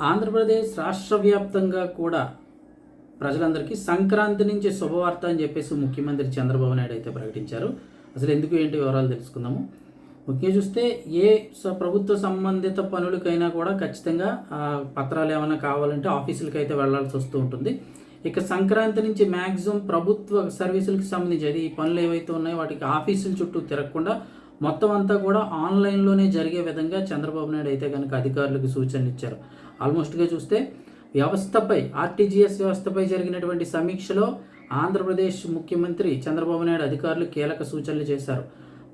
ఆంధ్రప్రదేశ్ రాష్ట్ర వ్యాప్తంగా కూడా ప్రజలందరికీ సంక్రాంతి నుంచి శుభవార్త అని చెప్పేసి ముఖ్యమంత్రి చంద్రబాబు నాయుడు అయితే ప్రకటించారు. అసలు ఎందుకు ఏంటి వివరాలు తెలుసుకుందాము. ముఖ్యంగా చూస్తే ఏ ప్రభుత్వ సంబంధిత పనులకైనా కూడా ఖచ్చితంగా పత్రాలు ఏమైనా కావాలంటే ఆఫీసులకి అయితే వెళ్లాల్సి వస్తూ ఉంటుంది. ఇక సంక్రాంతి నుంచి మ్యాక్సిమం ప్రభుత్వ సర్వీసులకు సంబంధించి అది ఈ పనులు ఏవైతే ఉన్నాయో వాటికి ఆఫీసుల చుట్టూ తిరగకుండా మొత్తం అంతా కూడా ఆన్లైన్లోనే జరిగే విధంగా చంద్రబాబు నాయుడు అయితే కనుక అధికారులకు సూచనలు ఇచ్చారు. ఆల్మోస్ట్గా చూస్తే వ్యవస్థపై ఆర్టీజీఎస్ వ్యవస్థపై జరిగినటువంటి సమీక్షలో ఆంధ్రప్రదేశ్ ముఖ్యమంత్రి చంద్రబాబు నాయుడు అధికారులు కీలక సూచనలు చేశారు.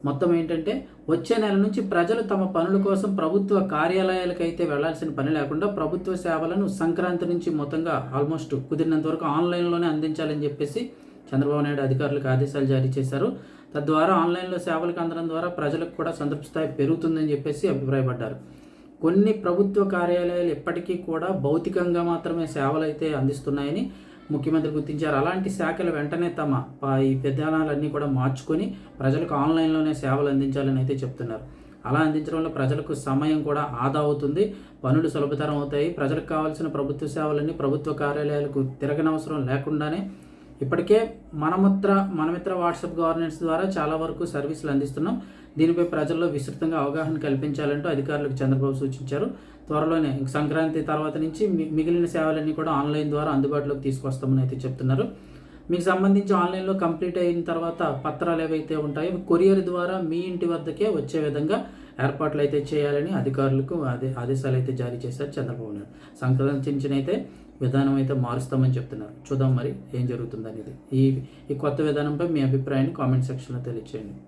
మొత్తం ఏంటంటే వచ్చే నెల నుంచి ప్రజలు తమ పనుల కోసం ప్రభుత్వ కార్యాలయాలకైతే వెళ్లాల్సిన పని లేకుండా ప్రభుత్వ సేవలను సంక్రాంతి నుంచి మొత్తంగా ఆల్మోస్ట్ కుదిరినంత వరకు ఆన్లైన్లోనే అందించాలని చెప్పేసి చంద్రబాబు నాయుడు అధికారులకు ఆదేశాలు జారీ చేశారు. తద్వారా ఆన్లైన్లో సేవలకు అందడం ద్వారా ప్రజలకు కూడా సంతృప్తి స్థాయి పెరుగుతుందని చెప్పేసి అభిప్రాయపడ్డారు. కొన్ని ప్రభుత్వ కార్యాలయాలు ఇప్పటికీ కూడా భౌతికంగా మాత్రమే సేవలు అయితే అందిస్తున్నాయని ముఖ్యమంత్రి గుర్తించారు. అలాంటి శాఖలు వెంటనే తమ ఈ విధానాలన్నీ కూడా మార్చుకొని ప్రజలకు ఆన్లైన్లోనే సేవలు అందించాలని అయితే చెప్తున్నారు. అలా అందించడంలో ప్రజలకు సమయం కూడా ఆదా అవుతుంది, పనులు సులభతరం అవుతాయి. ప్రజలకు కావాల్సిన ప్రభుత్వ సేవలన్నీ ప్రభుత్వ కార్యాలయాలకు తిరగనవసరం లేకుండానే ఇప్పటికే మనమిత్ర వాట్సాప్ గవర్నెన్స్ ద్వారా చాలా వరకు సర్వీసులు అందిస్తున్నాం. దీనిపై ప్రజల్లో విస్తృతంగా అవగాహన కల్పించాలంటూ అధికారులకు చంద్రబాబు సూచించారు. త్వరలోనే సంక్రాంతి తర్వాత నుంచి మిగిలిన సేవలన్నీ కూడా ఆన్లైన్ ద్వారా అందుబాటులోకి తీసుకొస్తామని అయితే చెప్తున్నారు. మీకు సంబంధించి ఆన్లైన్లో కంప్లీట్ అయిన తర్వాత పత్రాలు ఏవైతే ఉంటాయో కొరియర్ ద్వారా మీ ఇంటి వద్దకే వచ్చే విధంగా ఏర్పాట్లు అయితే చేయాలని అధికారులకు ఆదేశాలు అయితే జారీ చేశారు చంద్రబాబు నాయుడు. సంక్రాంతించిన అయితే విధానం అయితే మారుస్తామని చెప్తున్నారు. చూద్దాం మరి ఏం జరుగుతుంది అనేది. ఈ కొత్త విధానంపై మీ అభిప్రాయాన్ని కామెంట్ సెక్షన్లో తెలియజేయండి.